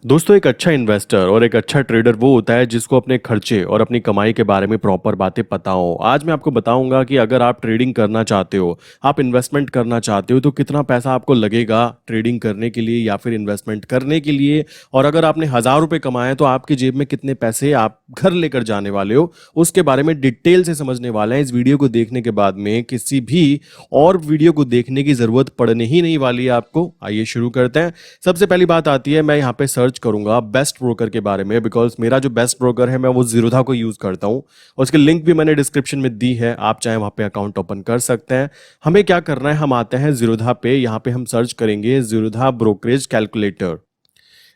दोस्तों, एक अच्छा इन्वेस्टर और एक अच्छा ट्रेडर वो होता है जिसको अपने खर्चे और अपनी कमाई के बारे में प्रॉपर बातें पता हो। आज मैं आपको बताऊंगा कि अगर आप ट्रेडिंग करना चाहते हो, आप इन्वेस्टमेंट करना चाहते हो, तो कितना पैसा आपको लगेगा ट्रेडिंग करने के लिए या फिर इन्वेस्टमेंट करने के लिए। और अगर आपने 1,000 रुपये कमाए तो आपकी जेब में कितने पैसे आप घर लेकर जाने वाले हो, उसके बारे में डिटेल से समझने वाले हैं। इस वीडियो को देखने के बाद में किसी भी और वीडियो को देखने की जरूरत पड़ने ही नहीं वाली है आपको। आइए शुरू करते हैं। सबसे पहली बात आती है, मैं यहाँ पे सर्च करूंगा बेस्ट ब्रोकर के बारे में, बिकॉज मेरा जो बेस्ट ब्रोकर है मैं वो जीरोधा को यूज करता हूँ। उसकी लिंक भी मैंने डिस्क्रिप्शन में दी है, आप चाहे वहाँ पे अकाउंट ओपन कर सकते हैं। हमें क्या करना है, हम आते हैं जीरोधा पे। यहाँ पे हम सर्च करेंगे जीरोधा ब्रोकरेज कैलकुलेटर।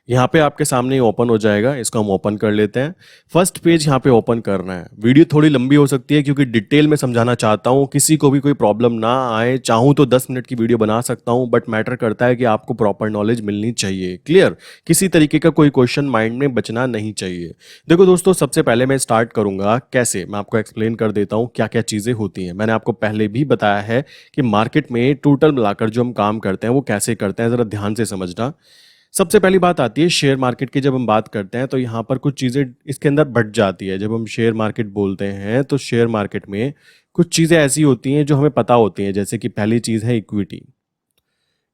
यहाँ पे आपके सामने ओपन हो जाएगा, इसको हम ओपन कर लेते हैं। फर्स्ट पेज यहाँ पे ओपन करना है। वीडियो थोड़ी लंबी हो सकती है क्योंकि डिटेल में समझाना चाहता हूँ, किसी को भी कोई प्रॉब्लम ना आए। चाहूँ तो 10 मिनट की वीडियो बना सकता हूँ, बट मैटर करता है कि आपको प्रॉपर नॉलेज मिलनी चाहिए। क्लियर? किसी तरीके का कोई क्वेश्चन माइंड में बचना नहीं चाहिए। देखो दोस्तों, सबसे पहले मैं स्टार्ट करूंगा कैसे, मैं आपको एक्सप्लेन कर देता हूँ क्या क्या चीज़ें होती हैं। मैंने आपको पहले भी बताया है कि मार्केट में टोटल मिलाकर जो हम काम करते हैं वो कैसे करते हैं, ज़रा ध्यान से समझना। सबसे पहली बात आती है शेयर मार्केट की। जब हम बात करते हैं तो यहाँ पर कुछ चीज़ें इसके अंदर बढ़ जाती है। जब हम शेयर मार्केट बोलते हैं तो शेयर मार्केट में कुछ चीज़ें ऐसी होती हैं जो हमें पता होती हैं, जैसे कि पहली चीज़ है इक्विटी।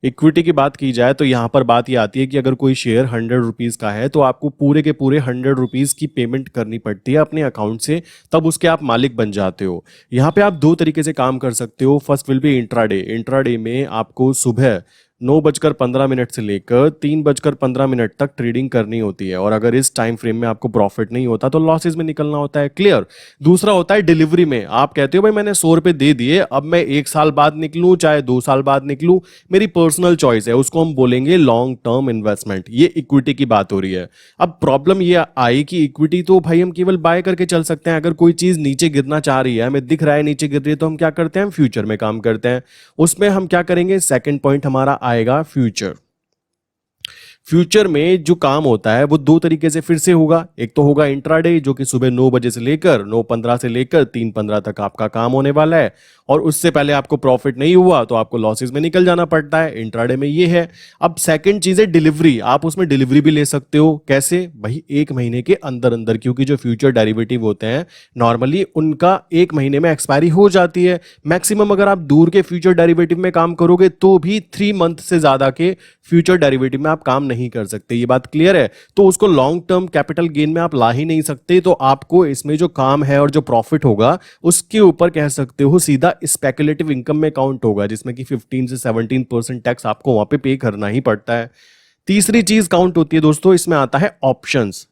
इक्विटी की बात की जाए तो यहाँ पर बात ये आती है कि अगर कोई शेयर 100 रुपीज़ का है तो आपको पूरे के पूरे 100 रुपीज़ की पेमेंट करनी पड़ती है अपने अकाउंट से, तब उसके आप मालिक बन जाते हो। यहाँ पे आप दो तरीके से काम कर सकते हो। First will be intraday. Intraday में आपको सुबह 9:15 से लेकर 3:15 तक ट्रेडिंग करनी होती है, और अगर इस टाइम फ्रेम में आपको प्रॉफिट नहीं होता तो लॉसेज में निकलना होता है। क्लियर? दूसरा होता है डिलीवरी में। आप कहते हो भाई मैंने 100 रुपये दे दिए, अब मैं 1 साल बाद निकलूं चाहे 2 साल बाद निकलूं, मेरी पर्सनल चॉइस है, उसको हम बोलेंगे लॉन्ग टर्म इन्वेस्टमेंट। ये इक्विटी की बात हो रही है। अब प्रॉब्लम ये आई कि इक्विटी तो भाई हम केवल बाय करके चल सकते हैं। अगर कोई चीज नीचे गिरना चाह रही है, हमें दिख रहा है नीचे गिर रही है, तो हम क्या करते हैं, फ्यूचर में काम करते हैं। उसमें हम क्या करेंगे, सेकंड पॉइंट हमारा आएगा फ्यूचर। फ्यूचर में जो काम होता है वो दो तरीके से फिर से होगा। एक तो होगा इंट्राडे, जो कि सुबह 9 बजे से लेकर 9:15 से लेकर 3:15 तक आपका काम होने वाला है, और उससे पहले आपको प्रॉफिट नहीं हुआ तो आपको लॉसेस में निकल जाना पड़ता है। इंट्राडे में ये है। अब सेकंड चीज है डिलीवरी। आप उसमें डिलीवरी भी ले सकते हो। कैसे भाई? 1 महीने के अंदर अंदर, क्योंकि जो फ्यूचर डेरिवेटिव होते हैं नॉर्मली उनका 1 महीने में एक्सपायरी हो जाती है। मैक्सिमम अगर आप दूर के फ्यूचर डेरिवेटिव में काम करोगे तो भी 3 मंथ से ज्यादा के फ्यूचर डेरिवेटिव में आप काम नहीं कर सकते। ये बात क्लियर है? तो उसको लॉन्ग टर्म कैपिटल गेन में आप ला ही नहीं सकते। तो आपको इसमें जो काम है और जो प्रॉफिट होगा उसके ऊपर कह सकते हो सीधा स्पेकुलेटिव इनकम में काउंट होगा, जिसमें कि 15 से 17% टैक्स आपको वहां पे करना ही पड़ता है। तीसरी चीज काउंट होती है दोस्तों, इसमें आता है ऑप्शंस।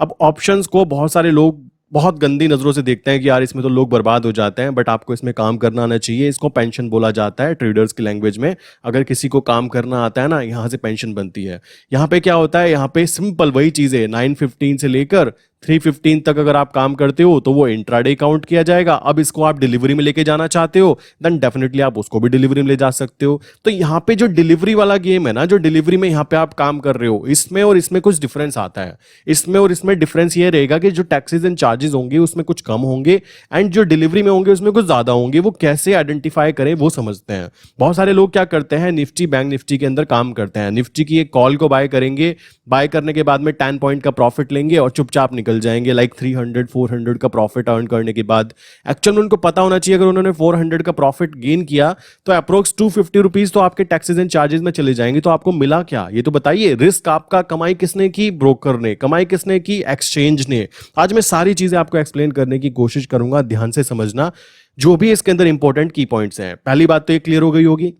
अब ऑप्शंस को बहुत सारे लोग बहुत गंदी नजरों से देखते हैं कि यार इसमें तो लोग बर्बाद हो जाते हैं, बट आपको इसमें काम करना आना चाहिए। इसको पेंशन बोला जाता है ट्रेडर्स की लैंग्वेज में। अगर किसी को काम करना आता है ना, यहाँ से पेंशन बनती है। यहाँ पे क्या होता है, यहाँ पे सिंपल वही चीज है, 9:15 से लेकर 3:15 तक अगर आप काम करते हो तो वो इंट्राडे काउंट किया जाएगा। अब इसको आप डिलीवरी में लेके जाना चाहते हो, देन डेफिनेटली आप उसको भी डिलीवरी में ले जा सकते हो। तो यहाँ पे जो डिलीवरी वाला गेम है ना, जो डिलीवरी में यहाँ पे आप काम कर रहे हो, इसमें और इसमें कुछ डिफरेंस आता है। इसमें और इसमें डिफरेंस ये रहेगा कि जो टैक्सेस एंड चार्जेस होंगे उसमें कुछ कम होंगे, एंड जो डिलीवरी में होंगे उसमें कुछ ज्यादा होंगे। वो कैसे आइडेंटिफाई करें वो समझते हैं। बहुत सारे लोग क्या करते हैं, निफ्टी बैंक निफ्टी के अंदर काम करते हैं। निफ्टी की एक कॉल को बाय करेंगे, बाय करने के बाद में 10 पॉइंट का प्रॉफिट लेंगे और चुपचाप निकल जाएंगे, लाइक 300-400 का प्रॉफिट अर्न करने के बाद। एक्चुअल में उनको पता होना चाहिए अगर उन्होंने 400 का प्रॉफिट गेन किया तो अप्रोक्स 250 रुपीज तो आपके टैक्सेस एंड चार्जेस में चले जाएंगे। तो आपको मिला क्या, ये तो बताइए। रिस्क आपका कमाई किसने की, ब्रोकर ने। कमाई किसने की, एक्सचेंज ने। आज मैं सारी चीजें आपको एक्सप्लेन करने की कोशिश करूंगा, ध्यान से समझना जो भी इसके अंदर इंपॉर्टेंट की पॉइंट्स हैं। पहली बात तो ये क्लियर हो गई होगी,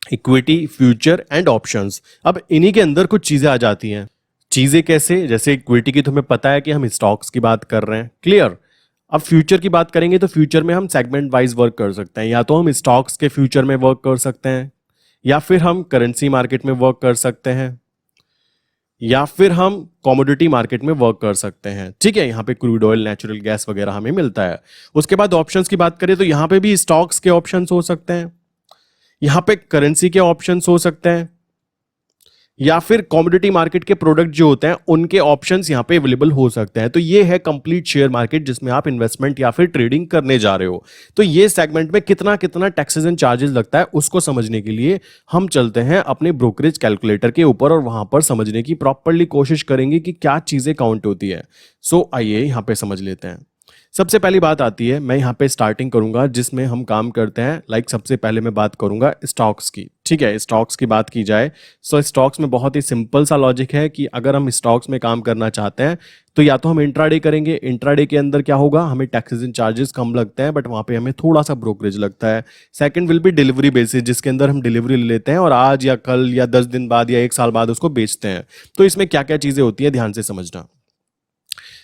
इक्विटी, फ्यूचर एंड ऑप्शंस। अब इन्हीं के अंदर कुछ चीजें आ जाती हैं। चीजें कैसे? जैसे इक्विटी की तुम्हें पता है कि हम स्टॉक्स की बात कर रहे हैं। क्लियर? अब फ्यूचर की बात करेंगे तो फ्यूचर में हम सेगमेंट वाइज वर्क कर सकते हैं। या तो हम स्टॉक्स के फ्यूचर में वर्क कर सकते हैं, या फिर हम करेंसी मार्केट में वर्क कर सकते हैं, या फिर हम कमोडिटी मार्केट में वर्क कर सकते हैं। ठीक है? यहाँ पे क्रूड ऑयल, नेचुरल गैस वगैरह हमें मिलता है। उसके बाद ऑप्शंस की बात करें तो यहाँ पे भी स्टॉक्स के ऑप्शंस हो सकते हैं, यहाँ पे करेंसी के ऑप्शंस हो सकते हैं, या फिर कमोडिटी मार्केट के प्रोडक्ट जो होते हैं उनके ऑप्शंस यहाँ पे अवेलेबल हो सकते हैं। तो ये है कंप्लीट शेयर मार्केट जिसमें आप इन्वेस्टमेंट या फिर ट्रेडिंग करने जा रहे हो। तो ये सेगमेंट में कितना कितना टैक्सेस एंड चार्जेस लगता है उसको समझने के लिए हम चलते हैं अपने ब्रोकरेज कैलकुलेटर के ऊपर और वहां पर समझने की प्रॉपरली कोशिश करेंगे कि क्या चीजें काउंट होती है। सो आइए यहाँ पे समझ लेते हैं। सबसे पहली बात आती है, मैं यहाँ पे स्टार्टिंग करूंगा जिसमें हम काम करते हैं। लाइक सबसे पहले मैं बात करूंगा स्टॉक्स की। ठीक है, स्टॉक्स की बात की जाए सो स्टॉक्स में बहुत ही सिंपल सा लॉजिक है कि अगर हम स्टॉक्स में काम करना चाहते हैं तो या तो हम इंट्राडे करेंगे। इंट्राडे के अंदर क्या होगा, हमें टैक्सेस एंड चार्जेस कम लगते हैं बट वहां पे हमें थोड़ा सा ब्रोकरेज लगता है। Second will be delivery basis, जिसके अंदर हम डिलीवरी ले लेते हैं और आज या कल या 10 दिन बाद या 1 साल बाद उसको बेचते हैं। तो इसमें क्या क्या चीजें होती है ध्यान से समझना।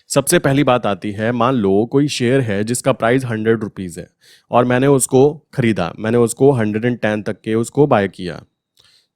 सबसे पहली बात आती है, मान लो कोई शेयर है जिसका प्राइस 100 रुपीज़ है और मैंने उसको खरीदा, मैंने उसको 110 तक के उसको बाय किया।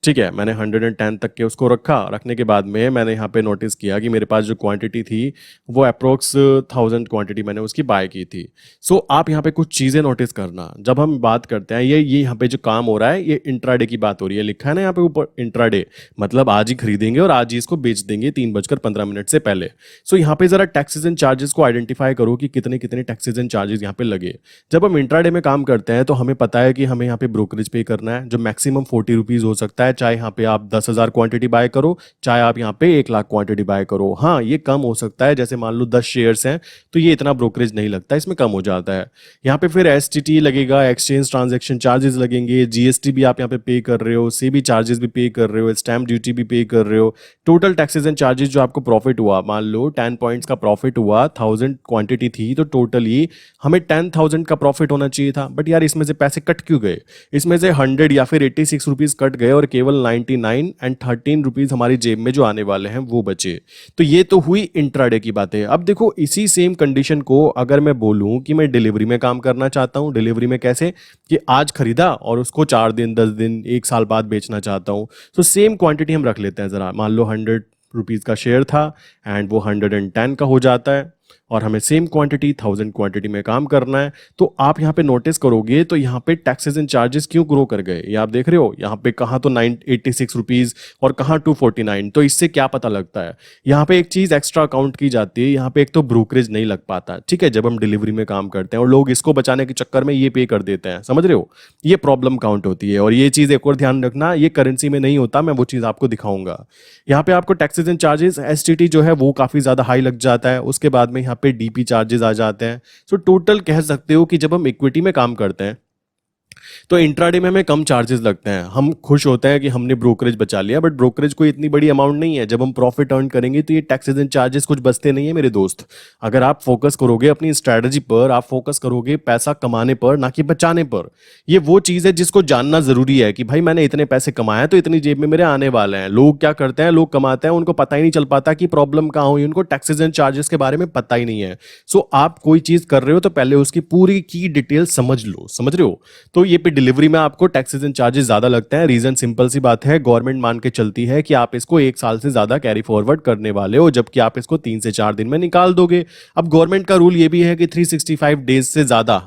ठीक है, मैंने 110 तक के उसको रखा। रखने के बाद में मैंने यहाँ पे नोटिस किया कि मेरे पास जो क्वांटिटी थी वो अप्रोक्स 1000 क्वांटिटी मैंने उसकी बाय की थी। सो आप यहाँ पे कुछ चीज़ें नोटिस करना। जब हम बात करते हैं ये यहाँ पे जो काम हो रहा है ये इंट्राडे की बात हो रही है। लिखा है ना यहाँ पे ऊपर इंट्राडे, मतलब आज ही खरीदेंगे और आज ही इसको बेच देंगे 3:15 से पहले। सो यहाँ पे जरा टैक्सेस एंड चार्जेस को आइडेंटिफाई करो कि कितने कितने टैक्सेस एंड चार्जेस यहाँ पे लगे। जब हम इंट्राडे में काम करते हैं तो हमें पता है कि हमें यहाँ पे ब्रोकरेज पे करना है जो मैक्सिमम 40 रुपीज़ हो सकता है, चाहे यहाँ पे आप 10,000 क्वांटिटी बाय करो, चाहे आप यहाँ पे 1 लाख क्वांटिटी बाय करो। हाँ, ये कम हो सकता है, जैसे मान लो 10 शेयर्स हैं तो ये इतना ब्रोकरेज नहीं लगता, इसमें कम हो जाता है। यहाँ पे फिर एसटीटी लगेगा, एक्सचेंज ट्रांजेक्शन चार्जेस लगेंगे, जीएसटी भी आप यहाँ पे पे कर रहे हो, सीबी चार्जेस भी पे कर रहे हो, स्टैम्प ड्यूटी भी पे कर रहे हो। टोटल टैक्सेस एंड चार्जेस जो आपको प्रॉफिट हुआ, मान लो 10 पॉइंट्स का प्रॉफिट हुआ, 1000 क्वांटिटी थी तो टोटली हमें 10,000 का प्रॉफिट होना चाहिए था। बट यार इसमें से पैसे कट क्यों गए, इसमें से 100 या फिर 86 रुपीज कट गए और केवल 99 एंड 13 रुपीज हमारी जेब में जो आने वाले हैं वो बचे। तो ये तो हुई इंट्राडे की बातें। अब देखो इसी सेम कंडीशन को अगर मैं बोलूं कि मैं डिलीवरी में काम करना चाहता हूं, डिलीवरी में कैसे कि आज खरीदा और उसको 4 दिन 10 दिन 1 साल बाद बेचना चाहता हूं। तो सेम क्वांटिटी हम रख लेते हैं जरा। मान लो 100 रुपीज का शेयर था एंड वो 110 का हो जाता है और हमें सेम क्वांटिटी 1000 क्वांटिटी में काम करना है। तो आप यहाँ पे नोटिस करोगे तो यहाँ पे टैक्सेस एंड चार्जेस क्यों ग्रो कर गए, ये आप देख रहे हो। यहाँ पे कहाँ तो 986 रुपीज और कहाँ 249। तो इससे क्या पता लगता है, यहाँ पे एक चीज एक्स्ट्रा अकाउंट की जाती है। यहाँ पे एक तो ब्रोकरेज नहीं लग पाता, ठीक है, जब हम डिलीवरी में काम करते हैं और लोग इसको बचाने के चक्कर में ये पे कर देते हैं, समझ रहे हो। ये प्रॉब्लम काउंट होती है। और ये चीज एक और ध्यान रखना, ये करेंसी में नहीं होता, मैं वो चीज आपको दिखाऊंगा। यहाँ पे आपको टैक्सेस एंड चार्जेस एसटीटी जो है वो काफी ज्यादा हाई लग जाता है। उसके बाद में यहाँ पे डीपी चार्जेस आ जाते हैं। सो टोटल कह सकते हो कि जब हम इक्विटी में काम करते हैं तो इंट्राडे में हमें कम चार्जेस लगते हैं। हम खुश होते हैं कि हमने ब्रोकरेज बचा लिया, बट ब्रोकरेज कोई इतनी बड़ी अमाउंट नहीं है। जब हम प्रॉफिट अर्न करेंगे तो ये टैक्सेस एंड चार्जेस कुछ बचते नहीं है मेरे दोस्त। अगर आप फोकस करोगे अपनी स्ट्रैटेजी पर, आप फोकस करोगे पैसा कमाने पर ना कि बचाने पर। ये वो चीज है जिसको जानना जरूरी है कि भाई मैंने इतने पैसे कमाए तो इतनी जेब में मेरे आने वाले हैं। लोग क्या करते हैं, लोग कमाते हैं, उनको पता ही नहीं चल पाता कि प्रॉब्लम कहाँ हुई, उनको टैक्सेस एंड चार्जेस के बारे में पता ही नहीं है। सो आप कोई चीज कर रहे हो तो पहले उसकी पूरी की डिटेल समझ लो, समझ रहे हो। तो ये पे डिलीवरी में आपको टैक्सेस एंड चार्जेस ज्यादा लगते हैं। रीजन सिंपल सी बात है, गवर्नमेंट मान के चलती है कि आप इसको 1 साल से ज्यादा कैरी फॉरवर्ड करने वाले हो, जबकि आप इसको 3 से 4 दिन में निकाल दोगे। अब गवर्नमेंट का रूल ये भी है कि 365 डेज से ज्यादा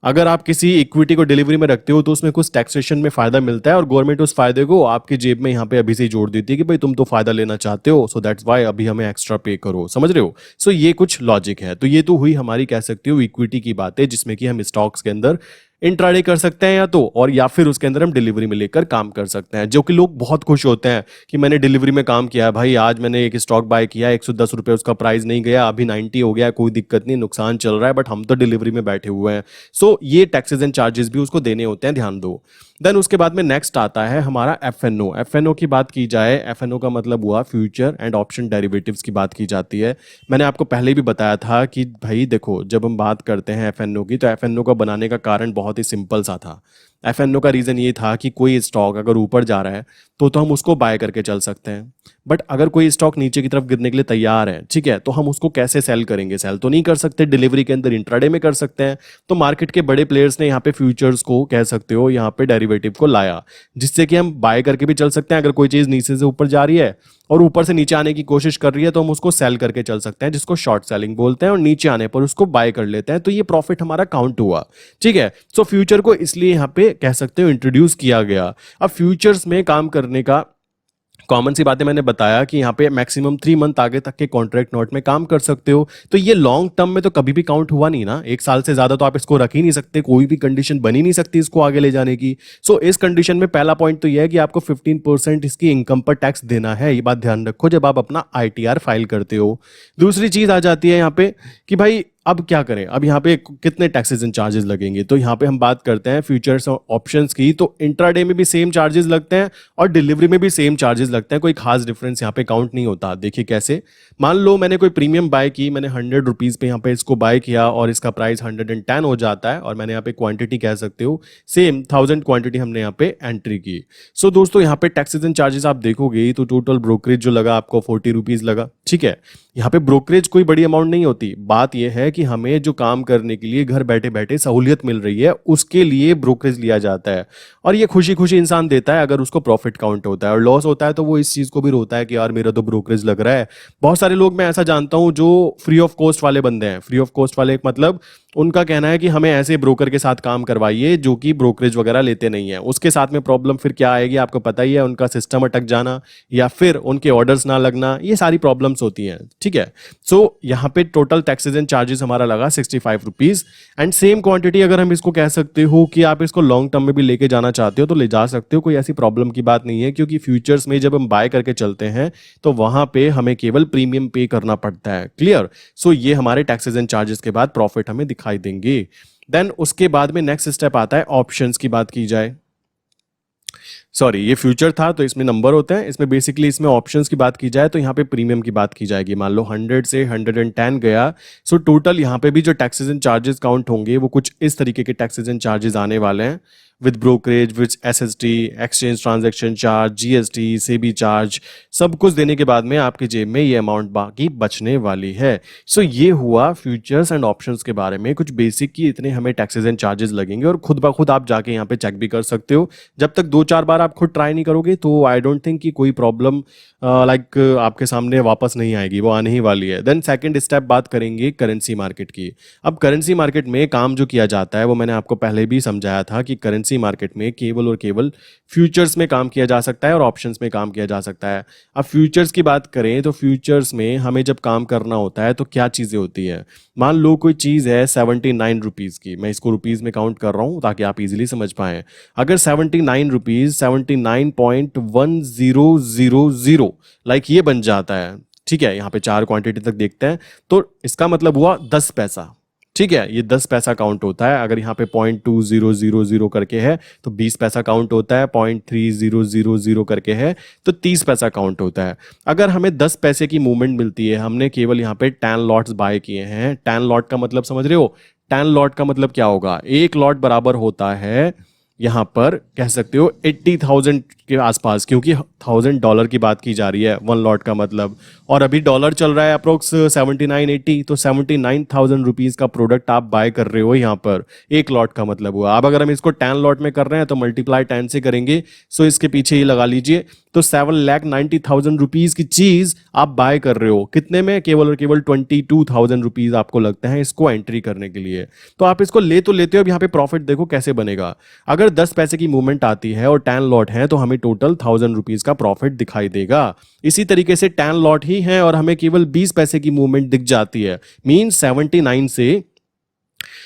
अगर आप किसी इक्विटी को डिलीवरी में रखते हो तो उसमें कुछ टैक्सेशन में फायदा मिलता है और गवर्नमेंट उस फायदे को आपकी जेब में यहाँ पे अभी से ही जोड़ देती है कि भाई तुम तो फायदा लेना चाहते हो, सो दैट्स वाई अभी हमें एक्स्ट्रा पे करो, समझ रहे हो। सो ये कुछ लॉजिक है। तो ये तो हुई हमारी कह सकते हो इक्विटी की बातें, जिसमें कि हम स्टॉक्स के अंदर इंट्राडे कर सकते हैं या तो, और या फिर उसके अंदर हम डिलीवरी में लेकर काम कर सकते हैं। जो कि लोग बहुत खुश होते हैं कि मैंने डिलीवरी में काम किया भाई, आज मैंने एक स्टॉक बाय किया, 110 रुपये उसका प्राइस नहीं गया, अभी 90 हो गया, कोई दिक्कत नहीं, नुकसान चल रहा है बट हम तो डिलीवरी में बैठे हुए हैं। सो ये टैक्सेस एंड चार्जेस भी उसको देने होते हैं, ध्यान दो। देन उसके बाद में नेक्स्ट आता है हमारा एफएनओ। एफएनओ की बात की जाए, एफएनओ का मतलब हुआ फ्यूचर एंड ऑप्शन डेरिवेटिव्स की बात की जाती है। मैंने आपको पहले भी बताया था कि भाई देखो जब हम बात करते हैं एफएनओ की, तो एफएनओ का बनाने का कारण बहुत ही सिंपल सा था। एफएनओ का रीजन ये था कि कोई स्टॉक अगर ऊपर जा रहा है तो हम उसको बाय करके चल सकते हैं, बट अगर कोई स्टॉक नीचे की तरफ गिरने के लिए तैयार है, ठीक है, तो हम उसको कैसे सेल करेंगे, सेल तो नहीं कर सकते डिलीवरी के अंदर, इंट्राडे में कर सकते हैं। तो मार्केट के बड़े प्लेयर्स ने यहाँ पे फ्यूचर्स को कह सकते हो, यहाँ पे डेरिवेटिव को लाया, जिससे कि हम बाय करके भी चल सकते हैं। अगर कोई चीज नीचे से ऊपर जा रही है और ऊपर से नीचे आने की कोशिश कर रही है तो हम उसको सेल करके चल सकते हैं, जिसको शॉर्ट सेलिंग बोलते हैं, और नीचे आने पर उसको बाय कर लेते हैं। तो ये प्रॉफिट हमारा काउंट हुआ, ठीक है। सो फ्यूचर को इसलिए यहाँ पे कह सकते हो इंट्रोड्यूस किया गया। अब फ्यूचर्स में काम करने का कॉमन सी बातें मैंने बताया कि यहाँ पे मैक्सिमम 3 मंथ आगे तक के कॉन्ट्रैक्ट नोट में काम कर सकते हो। तो ये लॉन्ग टर्म में तो कभी भी काउंट हुआ नहीं ना, 1 साल से ज्यादा तो आप इसको रख ही नहीं सकते, कोई भी कंडीशन बनी नहीं सकती इसको आगे ले जाने की। सो इस कंडीशन में पहला पॉइंट तो ये है कि आपको 15% इसकी इनकम पर टैक्स देना है, ये बात ध्यान रखो जब आप अपना ITR फाइल करते हो। दूसरी चीज आ जाती है यहाँ पे कि भाई अब क्या करें, अब यहाँ पे कितने टैक्सेस एंड चार्जेस लगेंगे। तो यहाँ पे हम बात करते हैं फ्यूचर्स और ऑप्शंस की। तो इंट्राडे में भी सेम चार्जेस लगते हैं और डिलीवरी में भी सेम चार्जेस लगते हैं, कोई खास डिफरेंस यहाँ पे काउंट नहीं होता। देखिए कैसे, मान लो मैंने कोई प्रीमियम बाय की, मैंने 100 रुपीज़ पे यहाँ पे इसको बाय किया और इसका प्राइस 110 हो जाता है, और मैंने यहाँ पे क्वांटिटी कह सकते हो सेम 1000 क्वांटिटी हमने यहाँ पे एंट्री की। सो दोस्तों यहाँ पे टैक्सेस एंड चार्जेस आप देखोगे तो टोटल ब्रोकरेज जो लगा आपको 40 रुपीज़ लगा। ठीक है, यहाँ पे ब्रोकरेज कोई बड़ी अमाउंट नहीं होती, बात यह है कि हमें जो काम करने के लिए घर बैठे बैठे सहूलियत मिल रही है उसके लिए ब्रोकरेज लिया जाता है, और ये खुशी खुशी इंसान देता है अगर उसको प्रॉफिट काउंट होता है, और लॉस होता है तो वो इस चीज को भी रोता है कि यार मेरा तो ब्रोकरेज लग रहा है। बहुत सारे लोग मैं ऐसा जानता हूं जो फ्री ऑफ कॉस्ट वाले बंदे हैं। फ्री ऑफ कॉस्ट वाले मतलब उनका कहना है कि हमें ऐसे ब्रोकर के साथ काम करवाइए जो कि ब्रोकरेज वगैरह लेते नहीं है। उसके साथ में प्रॉब्लम फिर क्या आएगी आपको पता ही है, उनका सिस्टम अटक जाना या फिर उनके ऑर्डर्स ना लगना, ये सारी प्रॉब्लम्स होती हैं। ठीक है, सो यहाँ पे टोटल टैक्सेस एंड चार्जेस हमारा लगा 65 रुपीज। एंड सेम क्वांटिटी अगर हम इसको कह सकते हो कि आप इसको लॉन्ग टर्म में भी लेके जाना चाहते हो तो ले जा सकते हो, कोई ऐसी प्रॉब्लम की बात नहीं है, क्योंकि फ्यूचर्स में जब हम बाय करके चलते हैं तो वहां पे हमें केवल प्रीमियम पे करना पड़ता है। क्लियर? सो ये हमारे टैक्सेस एंड चार्जेस के बाद प्रॉफिट हमें दिखाई देंगे। देन उसके बाद में नेक्स्ट स्टेप आता है ऑप्शंस की बात की जाए। सॉरी, ये फ्यूचर था तो इसमें नंबर होते हैं, इसमें बेसिकली इसमें ऑप्शंस की बात की जाए तो यहाँ पे प्रीमियम की बात की जाएगी। मान लो 100 से 110 गया, सो टोटल यहाँ पे भी जो टैक्सेस एंड चार्जेस काउंट होंगे वो कुछ इस तरीके के टैक्सेस एंड चार्जेस आने वाले हैं, with brokerage, with SST, exchange transaction charge, GST, SEBI charge, सब कुछ देने के बाद में आपकी जेब में ये अमाउंट बाकी बचने वाली है। सो ये हुआ फ्यूचर्स एंड ऑप्शंस के बारे में कुछ बेसिक की इतने हमें टैक्सेस एंड चार्जेस लगेंगे, और खुद ब खुद आप जाके यहाँ पे चेक भी कर सकते हो। जब तक 2-4 बार आप खुद ट्राई नहीं करोगे तो आई डोंट थिंक कि कोई प्रॉब्लम लाइक आपके सामने वापस नहीं आएगी, वो आने ही वाली है। देन सेकंड स्टेप बात करेंगे करेंसी मार्केट की। अब करेंसी मार्केट में काम जो किया जाता है वो मैंने आपको पहले भी समझाया था कि करेंसी मार्केट में केवल और केवल फ्यूचर्स में काम किया जा सकता है और ऑप्शंस में काम किया जा सकता है। अब फ्यूचर्स की बात करें तो फ्यूचर्स में हमें जब काम करना होता है तो क्या चीज़ें होती है। मान लो कोई चीज़ है 79 रुपीज़ की, मैं इसको रुपीज़ में काउंट कर रहा हूँ ताकि आप इजीली समझ पाएं। अगर 79 रुपीज़ 79.1000 लाइक ये बन जाता है, ठीक है, यहाँ पे 4 क्वांटिटी तक देखते हैं तो इसका मतलब हुआ 10 पैसा। ठीक है, ये 10 पैसा काउंट होता है। अगर यहाँ पे 0.2000 करके है तो 20 पैसा काउंट होता है, 0.3000 करके है तो 30 पैसा काउंट होता है। अगर हमें 10 पैसे की मूवमेंट मिलती है, हमने केवल यहाँ पे 10 लॉट्स बाय किए हैं। 10 लॉट का मतलब समझ रहे हो? 10 लॉट का मतलब क्या होगा, एक लॉट बराबर होता है यहाँ पर कह सकते हो 80,000 के आसपास, क्योंकि $1000 की बात की जा रही है 1 लॉट का मतलब, और अभी डॉलर चल रहा है अप्रोक्स 79-80, तो 79,000 रुपीज़ का प्रोडक्ट आप बाय कर रहे हो यहाँ पर, एक लॉट का मतलब हुआ। अब अगर हम इसको 10 लॉट में कर रहे हैं तो मल्टीप्लाई 10 से करेंगे, सो इसके पीछे ही लगा लीजिए, तो 7,90,000 रुपीज़ की चीज़ आप बाय कर रहे हो कितने में, केवल और केवल 22,000 रुपीज़ आपको लगते हैं इसको एंट्री करने के लिए। तो आप इसको ले तो लेते हो, अब यहाँ पे प्रॉफिट देखो कैसे बनेगा। अगर 10 पैसे की मूवमेंट आती है और 10 लॉट है तो हमें टोटल 1000 रुपीज़ का प्रॉफिट दिखाई देगा। इसी तरीके से 10 लॉट ही है और हमें केवल 20 पैसे की मूवमेंट दिख जाती है, मींस 79 से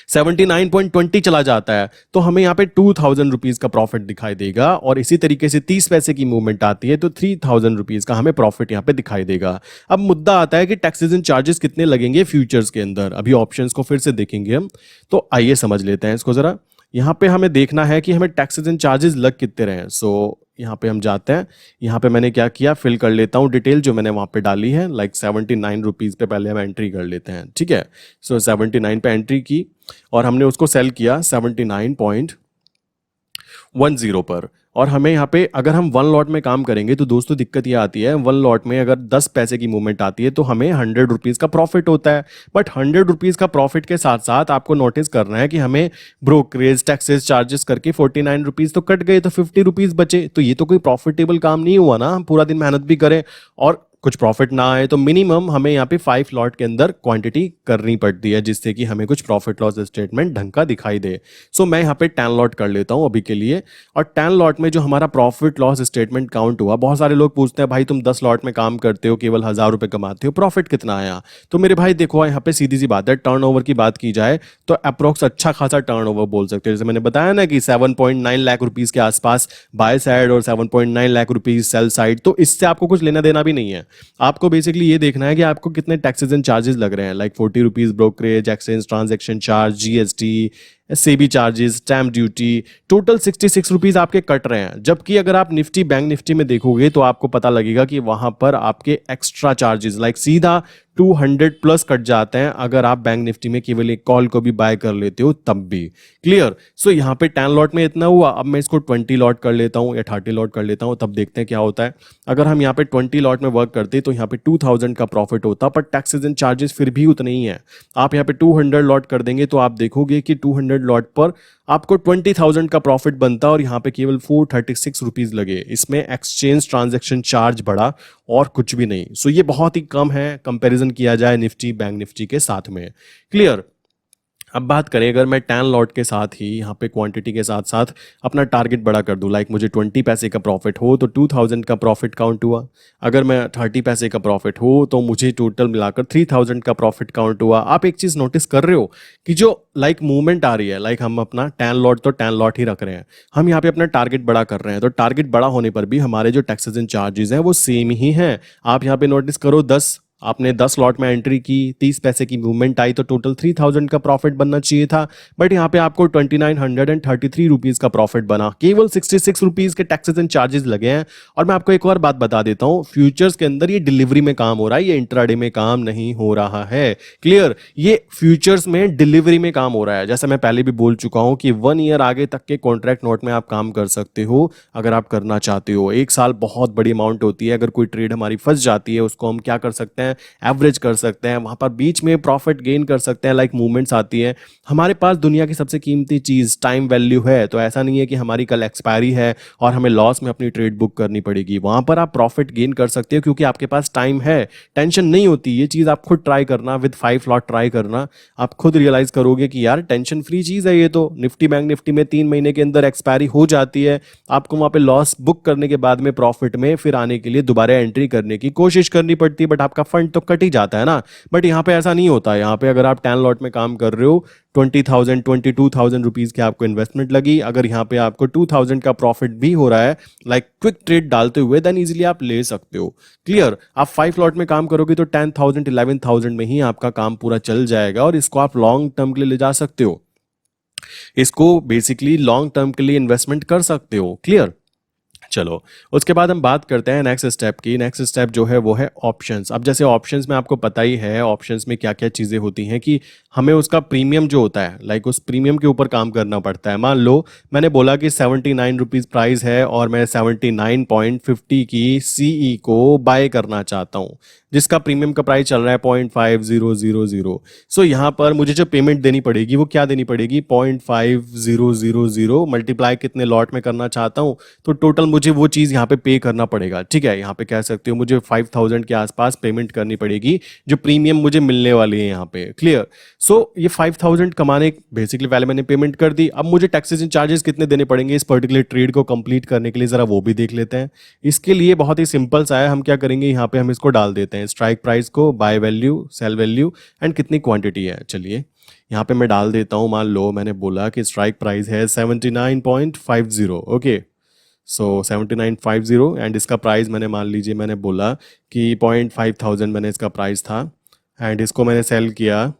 79.20 चला जाता है तो हमें यहाँ पे 2000 रुपीज़ का प्रॉफिट दिखाई देगा, और इसी तरीके से 30 पैसे की मूवमेंट आती है तो 3000 रुपीज़ का हमें प्रॉफिट यहाँ पे दिखाई देगा। अब मुद्दा आता है कि टैक्सेस एंड चार्जेस कितने लगेंगे फ्यूचर्स के अंदर। अभी ऑप्शंस को फिर से देखेंगे हम, तो आइए समझ लेते हैं इसको जरा। यहाँ पे हमें देखना है कि हमें टैक्सेस एंड चार्जेस लग कितने रहे हैं। सो यहाँ पे हम जाते हैं, यहाँ पे मैंने क्या किया, फिल कर लेता हूँ डिटेल जो मैंने वहाँ पे डाली है, लाइक 79 रुपीज़ पे पहले हम एंट्री कर लेते हैं। ठीक है, सो 79 पे एंट्री की और हमने उसको सेल किया 79.10 पर, और हमें यहाँ पे अगर हम 1 लॉट में काम करेंगे तो दोस्तों दिक्कत ये आती है, 1 लॉट में अगर 10 पैसे की मूवमेंट आती है तो हमें 100 रुपीज़ का प्रॉफिट होता है। बट 100 रुपीज़ का प्रॉफिट के साथ साथ आपको नोटिस करना है कि हमें ब्रोकरेज टैक्सेस चार्जेस करके 49 रुपीज़ तो कट गए, तो 50 रुपीज़ बचे। तो ये तो कोई प्रॉफिटेबल काम नहीं हुआ ना, हम पूरा दिन मेहनत भी करें और कुछ प्रॉफिट ना आए तो मिनिमम हमें यहाँ पे 5 लॉट के अंदर क्वांटिटी करनी पड़ती है, जिससे कि हमें कुछ प्रॉफिट लॉस स्टेटमेंट ढंग का दिखाई दे। सो मैं यहाँ पे 10 लॉट कर लेता हूँ अभी के लिए, और 10 लॉट में जो हमारा प्रॉफिट लॉस स्टेटमेंट काउंट हुआ, बहुत सारे लोग पूछते हैं भाई तुम 10 लॉट में काम करते हो, केवल 1,000 रुपये कमाते हो, प्रॉफिट कितना आया? तो मेरे भाई देखो यहाँ पे सीधी सी बात है, टर्नओवर की बात की जाए तो अप्रोक्स अच्छा खासा टर्नओवर बोल सकते हैं। जैसे मैंने बताया ना कि 7.9 लाख रुपीस के आसपास बाय साइड और 7.9 लाख रुपीस सेल साइड, तो इससे आपको कुछ लेना देना भी नहीं है। आपको बेसिकली ये देखना है कि आपको कितने टैक्सेस एंड चार्जेस लग रहे हैं, like 40 rupees brokerage, exchange transaction charge, GST, SEBI charges, stamp duty, total 66 rupees आपके कट रहे हैं। जबकि अगर आप निफ्टी बैंक निफ्टी में देखोगे तो आपको पता लगेगा कि वहां पर आपके एक्स्ट्रा चार्जेस लाइक सीधा 200 प्लस कट जाते हैं अगर आप बैंक निफ्टी में केवल एक कॉल को भी बाय कर लेते हो तब भी। क्लियर? सो यहाँ पे 10 लॉट में इतना हुआ, अब मैं इसको 20 लॉट कर लेता हूँ या 30 लॉट कर लेता हूँ, तब देखते हैं क्या होता है। अगर हम यहाँ पे 20 लॉट में वर्क करते तो यहाँ पे 2000 का प्रॉफिट होता, पर टैक्सेस एंड चार्जेस फिर भी उतने ही है। आप यहाँ पे 200 लॉट कर देंगे तो आप देखोगे कि 200 लॉट पर आपको 20,000 का प्रॉफिट बनता, और यहाँ पे केवल 436 रुपीज लगे। इसमें एक्सचेंज ट्रांजैक्शन चार्ज बढ़ा और कुछ भी नहीं। सो ये बहुत ही कम है कंपैरिजन किया जाए निफ्टी बैंक निफ्टी के साथ में। क्लियर? अब बात करें अगर मैं 10 लॉट के साथ ही यहाँ पे क्वांटिटी के साथ साथ अपना टारगेट बड़ा कर दूं, लाइक मुझे 20 पैसे का प्रॉफिट हो तो 2000 का प्रॉफिट काउंट हुआ। अगर मैं 30 पैसे का प्रॉफिट हो तो मुझे टोटल मिलाकर 3000 का प्रॉफिट काउंट हुआ। आप एक चीज़ नोटिस कर रहे हो कि जो लाइक मूवमेंट आ रही है, लाइक हम अपना 10 लॉट तो 10 लॉट ही रख रहे हैं, हम यहाँ पे अपना टारगेट बड़ा कर रहे हैं, तो टारगेट बड़ा होने पर भी हमारे जो टैक्सेस एंड चार्जेस हैं वो सेम ही हैं। आप यहाँ पे नोटिस करो, 10 आपने 10 लॉट में एंट्री की, 30 पैसे की मूवमेंट आई तो टोटल 3000 का प्रॉफिट बनना चाहिए था, बट यहाँ पे आपको 2933 रुपीज का प्रॉफिट बना। केवल 66 रुपीज के टैक्सेस एंड चार्जेस लगे हैं। और मैं आपको एक और बात बता देता हूँ, फ्यूचर्स के अंदर ये डिलीवरी में काम हो रहा है, ये इंट्राडे में काम नहीं हो रहा है। क्लियर? ये फ्यूचर्स में डिलीवरी में काम हो रहा है। जैसा मैं पहले भी बोल चुका हूँ कि 1 ईयर आगे तक के कॉन्ट्रैक्ट नोट में आप काम कर सकते हो अगर आप करना चाहते हो। 1 साल बहुत बड़ी अमाउंट होती है। अगर कोई ट्रेड हमारी फंस जाती है उसको हम क्या कर सकते हैं, एवरेज कर सकते हैं, वहां पर बीच में प्रॉफिट गेन कर सकते हैं, लाइक मूवमेंट्स आती है। हमारे पास दुनिया की सबसे कीमती चीज टाइम वैल्यू है, तो ऐसा नहीं है कि हमारी कल एक्सपायरी है और हमें लॉस में अपनी ट्रेड बुक करनी पड़ेगी। वहां पर आप प्रॉफिट गेन कर सकते हो क्योंकि आपके पास टाइम है, टेंशन नहीं होती। ये चीज आप खुद ट्राई करना, विद 5 लॉट ट्राई करना, आप खुद रियलाइज करोगे कि यार टेंशन फ्री चीज है ये तो। निफ्टी बैंक निफ्टी में 3 महीने के अंदर एक्सपायरी हो जाती है, आपको वहां पे लॉस बुक करने के बाद में प्रॉफिट में फिर आने के लिए दोबारा एंट्री करने की कोशिश करनी पड़ती है, बट आपका फंड तो कट ही जाता है ना। बट यहाँ पे ऐसा नहीं होता। यहाँ पे अगर आप 10 लॉट में काम कर रहे हो, 20,000 22,000 रुपीज की आपको इन्वेस्टमेंट लगी, अगर यहाँ पे आपको 2000 का प्रॉफिट भी हो रहा है लाइक क्विक ट्रेड डालते हुए, देन इजीली आप ले सकते हो। क्लियर? आप 5 लॉट में काम करोगे तो 10,000 11,000 में ही आपका काम पूरा चल जाएगा, और इसको आप लॉन्ग टर्म के लिए ले जा सकते हो। इसको बेसिकली लॉन्ग टर्म के लिए इन्वेस्टमेंट कर सकते हो। क्लियर? चलो, उसके बाद हम बात करते हैं नेक्स्ट स्टेप की। नेक्स्ट स्टेप जो है वो है ऑप्शंस। अब जैसे ऑप्शंस में आपको पता ही है ऑप्शंस में क्या क्या चीज़ें होती हैं कि हमें उसका प्रीमियम जो होता है, लाइक उस प्रीमियम के ऊपर काम करना पड़ता है। मान लो मैंने बोला कि 79 रुपीज़ प्राइस है और मैं 79.50 की सीई को बाय करना चाहता हूँ, जिसका प्रीमियम का प्राइस चल रहा है 0.5000। सो यहाँ पर मुझे जो पेमेंट देनी पड़ेगी वो क्या देनी पड़ेगी, 0.5000 मल्टीप्लाई कितने लॉट में करना चाहता हूँ, तो टोटल मुझे वो चीज़ यहाँ पे पे करना पड़ेगा। ठीक है? यहाँ पे कह सकते हो मुझे 5000 के आसपास पेमेंट करनी पड़ेगी, जो प्रीमियम मुझे मिलने वाली है यहाँ पे। क्लियर? सो ये 5000 कमाने बेसिकली पहले मैंने पेमेंट कर दी। अब मुझे टैक्सेस एंड चार्जेस कितने देने पड़ेंगे इस पर्टिकुलर ट्रेड को कंप्लीट करने के लिए, जरा वो भी देख लेते हैं। इसके लिए बहुत ही सिंपल सा है, हम क्या करेंगे, यहाँ पे हम इसको डाल देते हैं स्ट्राइक प्राइस को, buy value, sell value and कितनी क्वांटिटी है। चलिए यहाँ पे मैं डाल देता हूँ। मान लो मैंने बोला कि स्ट्राइक प्राइस है 79.50। ओके, सो 7950 एंड इसका प्राइस मैंने मान लीजिए मैंने बोला कि 0.5000 मैंने इसका प्राइस था, एंड इसको मैंने सेल किया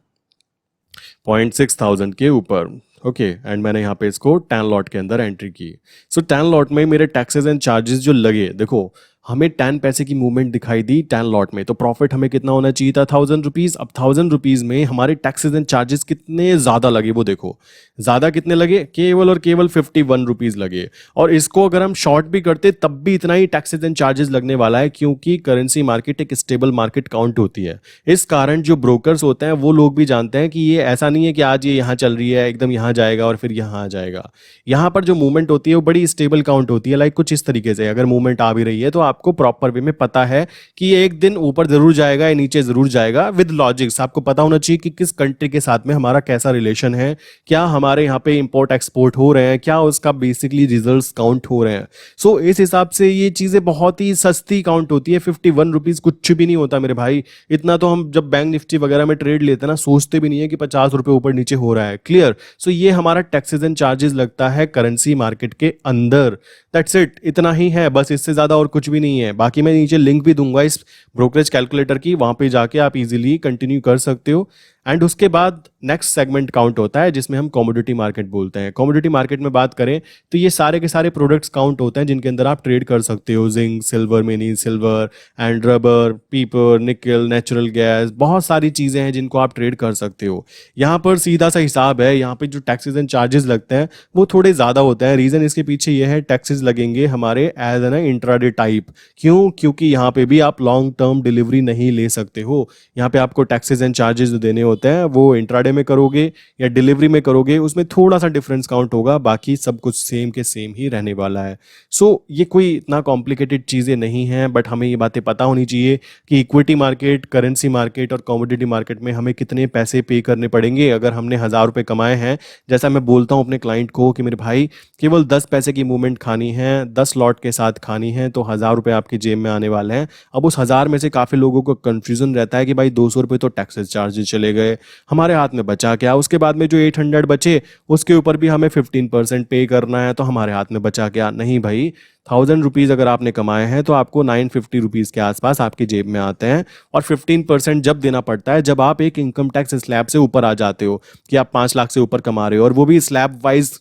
0.6000 के ऊपर। ओके, एंड मैंने यहाँ पे इसको 10 लॉट के अंदर एंट्री की। सो 10 लॉट में मेरे टैक्सेस एंड चार्जेस जो लगे, देखो हमें 10 पैसे की मूवमेंट दिखाई दी 10 लॉट में, तो प्रॉफिट हमें कितना होना चाहिए था, 1000 रुपीज। अब 1000 रुपीज में हमारे टैक्सेस एंड चार्जेस कितने ज्यादा लगे वो देखो। ज्यादा कितने लगे, केवल और केवल 51 रुपीज लगे। और इसको अगर हम शॉर्ट भी करते तब भी इतना ही टैक्सेस एंड चार्जेस लगने वाला है, क्योंकि करेंसी मार्केट एक स्टेबल मार्केट काउंट होती है। इस कारण जो ब्रोकर्स होते हैं वो लोग भी जानते हैं कि ये ऐसा नहीं है कि आज ये यहाँ चल रही है एकदम यहाँ जाएगा और फिर यहाँ आ जाएगा। यहाँ पर जो मूवमेंट होती है वो बड़ी स्टेबल काउंट होती है, लाइक कुछ इस तरीके से। अगर मूवमेंट आ भी रही है तो आप आपको प्रॉपर वे में पता है कि ये एक दिन ऊपर जरूर जाएगा या नीचे जरूर जाएगा। विद लॉजिक्स आपको पता होना चाहिए कि किस कंट्री के साथ में हमारा कैसा रिलेशन है, क्या हमारे यहाँ पे इंपोर्ट एक्सपोर्ट हो रहे हैं, क्या उसका बेसिकली रिजल्ट्स काउंट हो रहे हैं। सो इस हिसाब से ये चीज़ें बहुत ही सस्ती काउंट होती है। 51 रुपीज़ कुछ भी नहीं होता मेरे भाई। इतना तो हम जब बैंक निफ्टी वगैरह में ट्रेड लेते हैं ना, सोचते भी नहीं है कि 50 रुपये ऊपर नीचे हो रहा है। क्लियर। सो ये हमारा टैक्सेस एंड चार्जेस लगता है करेंसी मार्केट के अंदर। दैट्स इट, इतना ही है बस, इससे ज़्यादा और कुछ भी नहीं है। बाकी मैं नीचे लिंक भी दूंगा इस ब्रोकरेज कैलकुलेटर की, वहाँ पे जाके आप इजीली कंटिन्यू कर सकते हो। एंड उसके बाद नेक्स्ट सेगमेंट काउंट होता है जिसमें हम कमोडिटी मार्केट बोलते हैं। कमोडिटी मार्केट में बात करें तो ये सारे के सारे प्रोडक्ट्स काउंट होते हैं जिनके अंदर आप ट्रेड कर सकते हो। Zinc, silver, manganese, silver and rubber, पीपर, निकल, नेचुरल गैस, बहुत सारी चीज़ें हैं जिनको आप ट्रेड कर सकते हो। यहाँ पर सीधा सा हिसाब है, यहाँ पे जो टैक्सेस एंड चार्जेस लगते हैं वो थोड़े ज़्यादा होते हैं। रीज़न इसके पीछे ये है, टैक्सेस लगेंगे हमारे एज एन इंट्राडे टाइप। क्यों? क्योंकि यहाँ पे भी आप लॉन्ग टर्म डिलीवरी नहीं ले सकते हो। यहाँ पे आपको टैक्सेस एंड चार्जेस देने होते हैं, वो इंट्राडे में करोगे या डिलीवरी में करोगे उसमें थोड़ा सा डिफरेंस काउंट होगा, बाकी सब कुछ सेम के सेम ही रहने वाला है। सो ये कोई इतना कॉम्प्लिकेटेड चीज़ें नहीं हैं, बट हमें ये बातें पता होनी चाहिए कि इक्विटी मार्केट, करेंसी मार्केट और कमोडिटी मार्केट में हमें कितने पैसे पे करने पड़ेंगे अगर हमने 1000 रुपये कमाए हैं। जैसा मैं बोलता हूँ अपने क्लाइंट को कि मेरे भाई केवल 10 पैसे की मूवमेंट खानी है, 10 लॉट के साथ खानी है, तो 1000 रुपये आपकी जेब में आने वाले हैं। अब उस 1000 में से काफ़ी लोगों को कन्फ्यूजन रहता है कि भाई 200 रुपये तो टैक्सेस चार्जेस चले गए, हमारे हाथ में बचा क्या? उसके बाद में जो 800 बचे उसके ऊपर भी हमें 15% पे करना है, तो हमारे हाथ में बचा क्या? नहीं भाई, 1000 रुपीज़ अगर आपने कमाए हैं तो आपको 950 रुपीज़ के आसपास आपकी जेब में आते हैं। और 15% जब देना पड़ता है जब आप एक इनकम टैक्स स्लैब से ऊपर आ जाते हो, कि आप 5 लाख से ऊपर कमा रहे हो, और वो भी स्लैब वाइज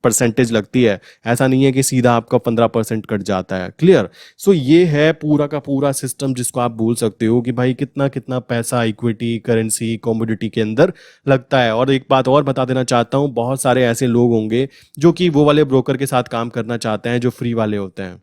परसेंटेज लगती है। ऐसा नहीं है कि सीधा आपका 15% कट जाता है। क्लियर। सो ये है पूरा का पूरा सिस्टम जिसको आप बोल सकते हो कि भाई कितना कितना पैसा इक्विटी, करेंसी, कमोडिटी के अंदर लगता है। और एक बात और बता देना चाहता हूँ, बहुत सारे ऐसे लोग होंगे जो कि वो वाले ब्रोकर के साथ काम करना चाहते हैं जो फ्री वाले होते हैं।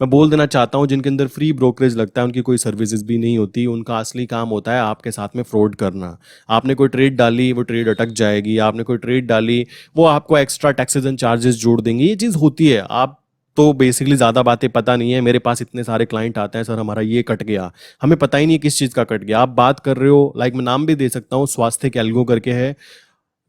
मैं बोल देना चाहता हूं, जिनके अंदर फ्री ब्रोकरेज लगता है उनकी कोई सर्विसेज भी नहीं होती। उनका असली काम होता है आपके साथ में फ्रॉड करना। आपने कोई ट्रेड डाली, वो ट्रेड अटक जाएगी। आपने कोई ट्रेड डाली, वो आपको एक्स्ट्रा टैक्सेस एंड चार्जेस जोड़ देंगे। ये चीज़ होती है। आप तो बेसिकली ज़्यादा बातें पता नहीं है। मेरे पास इतने सारे क्लाइंट आते हैं, सर हमारा ये कट गया, हमें पता ही नहीं किस चीज़ का कट गया। आप बात कर रहे हो, लाइक मैं नाम भी दे सकता हूँ, स्वास्थ्य कैल्गो करके है।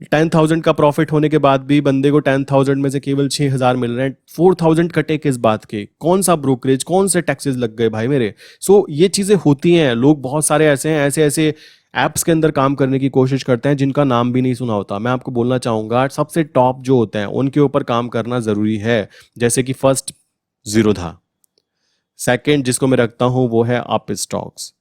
10,000 का प्रॉफिट होने के बाद भी बंदे को 10,000 में से केवल 6,000 मिल रहे हैं। 4,000 कटे किस बात के? कौन सा ब्रोकरेज, कौन से टैक्सेस लग गए भाई मेरे? सो ये चीज़ें होती हैं। लोग बहुत सारे ऐसे हैं, ऐसे ऐसे ऐप्स के अंदर काम करने की कोशिश करते हैं जिनका नाम भी नहीं सुना होता। मैं आपको बोलना चाहूँगा, सबसे टॉप जो होते हैं उनके ऊपर काम करना ज़रूरी है। जैसे कि फर्स्ट जीरोधा, सेकंड जिसको मैं रखता हूँ वो है अप स्टॉक्स,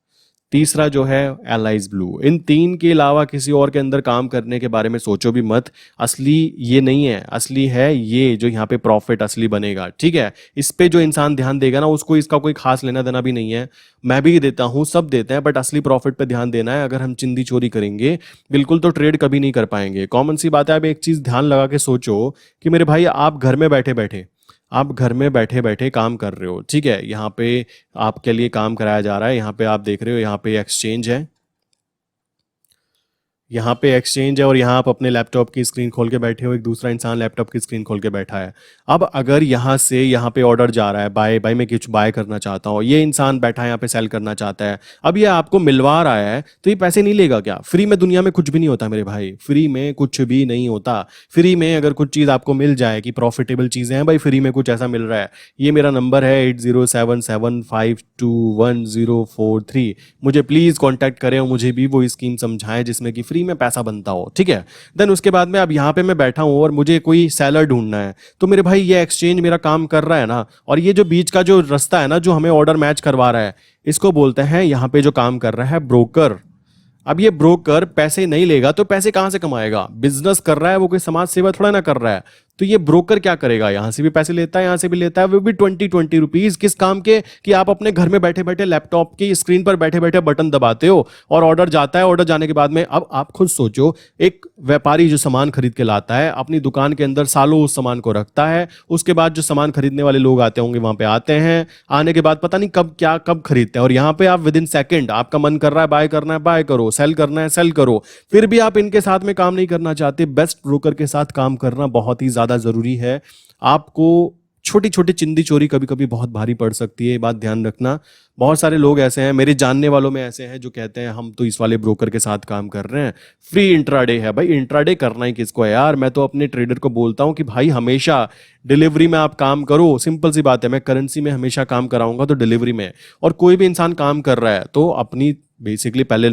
तीसरा जो है एलाइज ब्लू। इन तीन के अलावा किसी और के अंदर काम करने के बारे में सोचो भी मत। असली ये नहीं है, असली है ये जो यहाँ पे प्रॉफिट असली बनेगा। ठीक है, इस पे जो इंसान ध्यान देगा ना, उसको इसका कोई खास लेना देना भी नहीं है। मैं भी देता हूँ, सब देते हैं, बट असली प्रॉफिट पे ध्यान देना है। अगर हम चिंदी चोरी करेंगे बिल्कुल तो ट्रेड कभी नहीं कर पाएंगे। कॉमन सी बात है। अब एक चीज़ ध्यान लगा के सोचो कि मेरे भाई आप घर में बैठे बैठे, आप घर में बैठे बैठे काम कर रहे हो। ठीक है, यहाँ पे आपके लिए काम कराया जा रहा है। यहाँ पे आप देख रहे हो, यहाँ पे एक्सचेंज है, यहाँ पे एक्सचेंज है, और यहाँ आप अपने लैपटॉप की स्क्रीन खोल के बैठे हो, एक दूसरा इंसान लैपटॉप की स्क्रीन खोल के बैठा है। अब अगर यहाँ से यहाँ पे ऑर्डर जा रहा है, बाय बाय मैं कुछ बाय करना चाहता हूँ, ये इंसान बैठा है यहाँ पे सेल करना चाहता है, अब ये आपको मिलवा रहा है, तो ये पैसे नहीं लेगा क्या? फ्री में दुनिया में कुछ भी नहीं होता मेरे भाई, फ्री में कुछ भी नहीं होता। फ्री में अगर कुछ चीज़ आपको मिल जाए कि प्रॉफिटेबल चीज़ें हैं, भाई फ्री में कुछ ऐसा मिल रहा है। ये मेरा नंबर है 8077521043। मुझे प्लीज़ कॉन्टैक्ट करें और मुझे भी वो स्कीम समझाएं जिसमें कि फ्री में पैसा बनता हो। ठीक है, देन उसके बाद में अब यहाँ पे मैं बैठा हूँ और मुझे कोई सेलर ढूंढना है, तो मेरे भाई ये एक्सचेंज मेरा काम कर रहा है ना, और ये जो बीच का जो रास्ता है ना जो हमें ऑर्डर मैच करवा रहा है, इसको बोलते हैं यहाँ पे जो काम कर रहा है ब्रोकर। अब ये ब्रोकर पैसे नहीं लेगा तो पैसे कहां से कमाएगा? बिजनेस कर रहा है वो, कोई समाज सेवा थोड़ा ना कर रहा है। तो ये ब्रोकर क्या करेगा? यहां से भी पैसे लेता है, यहां से भी लेता है, वो भी 20 रुपीज। किस काम के? कि आप अपने घर में बैठे बैठे लैपटॉप की स्क्रीन पर बैठे बैठे बटन दबाते हो और ऑर्डर जाता है। ऑर्डर जाने के बाद में अब आप खुद सोचो, एक व्यापारी जो सामान खरीद के लाता है अपनी दुकान के अंदर, सालों उस सामान को रखता है, उसके बाद जो सामान खरीदने वाले लोग आते होंगे वहां पे आते हैं, आने के बाद पता नहीं कब क्या कब खरीदते हैं, और यहाँ पे आप विद इन सेकेंड आपका मन कर रहा है बाय करना है बाय करो, सेल करना है सेल करो, फिर भी आप इनके साथ में काम नहीं करना चाहते। बेस्ट ब्रोकर के साथ काम करना बहुत ही ज्यादा जरूरी है। आपको छोटी-छोटी चिंदी चोरी कभी-कभी बहुत भारी पड़ सकती है, ये बात ध्यान रखना। बहुत सारे लोग ऐसे हैं, मेरे जानने वालों में ऐसे हैं जो कहते हैं हम तो इस वाले ब्रोकर के साथ काम कर रहे हैं, फ्री इंट्राडे है। भाई इंट्राडे करना ही किसको है यार? मैं तो अपने ट्रेडर को बोलता हूँ कि भाई हमेशा डिलीवरी में आप काम करो, सिंपल सी बात है। मैं करेंसी में हमेशा काम कराऊंगा तो डिलीवरी में। और कोई भी इंसान काम कर रहा है तो अपनी बेसिकली पहले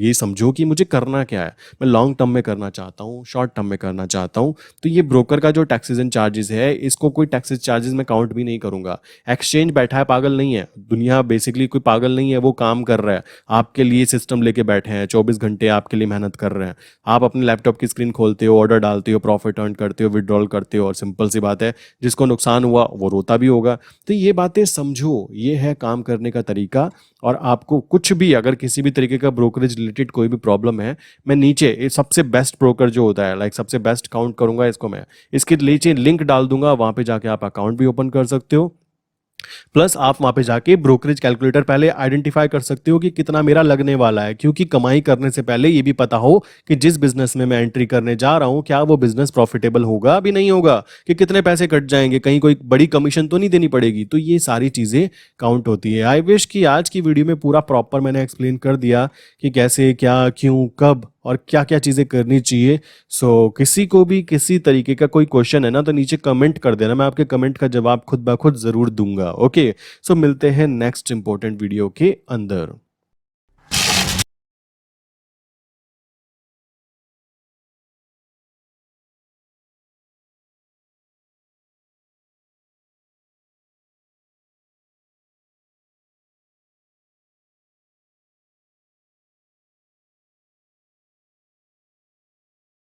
ये समझो कि मुझे करना क्या है। मैं लॉन्ग टर्म में करना चाहता हूँ, शॉर्ट टर्म में करना चाहता हूँ। तो ये ब्रोकर का जो टैक्सेस एंड चार्जेस है, इसको कोई टैक्सेस चार्जेस में काउंट भी नहीं करूंगा। एक्सचेंज बैठा है, पागल नहीं है। दुनिया बेसिकली कोई पागल नहीं है, वो काम कर रहा है आपके लिए, सिस्टम लेके बैठे हैं, 24 घंटे आपके लिए मेहनत कर रहे हैं। आप अपने लैपटॉप की स्क्रीन खोलते हो, ऑर्डर डालते हो, प्रॉफिट अर्न करते हो, विड्रॉल करते हो, और सिंपल सी बात है, जिसको नुकसान हुआ वो रोता भी होगा। तो ये बातें समझो, ये है काम करने का तरीका। और आपको कुछ भी, अगर किसी भी तरीके का ब्रोकरेज रिलेटेड कोई भी प्रॉब्लम है, मैं नीचे सबसे बेस्ट ब्रोकर जो होता है, लाइक सबसे बेस्ट काउंट करूंगा इसको मैं, इसके नीचे लिंक डाल दूंगा, वहां पे जाके आप अकाउंट भी ओपन कर सकते हो। प्लस आप वहां पे जाके ब्रोकरेज कैलकुलेटर पहले आइडेंटिफाई कर सकते हो कि कितना मेरा लगने वाला है, क्योंकि कमाई करने से पहले ये भी पता हो कि जिस बिजनेस में मैं एंट्री करने जा रहा हूं, क्या वो बिजनेस प्रॉफिटेबल होगा भी नहीं होगा, कि कितने पैसे कट जाएंगे, कहीं कोई बड़ी कमीशन तो नहीं देनी पड़ेगी। तो ये सारी चीजें काउंट होती है। आई विश कि आज की वीडियो में पूरा प्रॉपर मैंने एक्सप्लेन कर दिया कि कैसे, क्या, क्यों, कब और क्या क्या चीज़ें करनी चाहिए। सो किसी को भी किसी तरीके का कोई क्वेश्चन है ना, तो नीचे कमेंट कर देना, मैं आपके कमेंट का जवाब खुद ब खुद ज़रूर दूंगा। ओके, सो मिलते हैं नेक्स्ट इंपॉर्टेंट वीडियो के अंदर।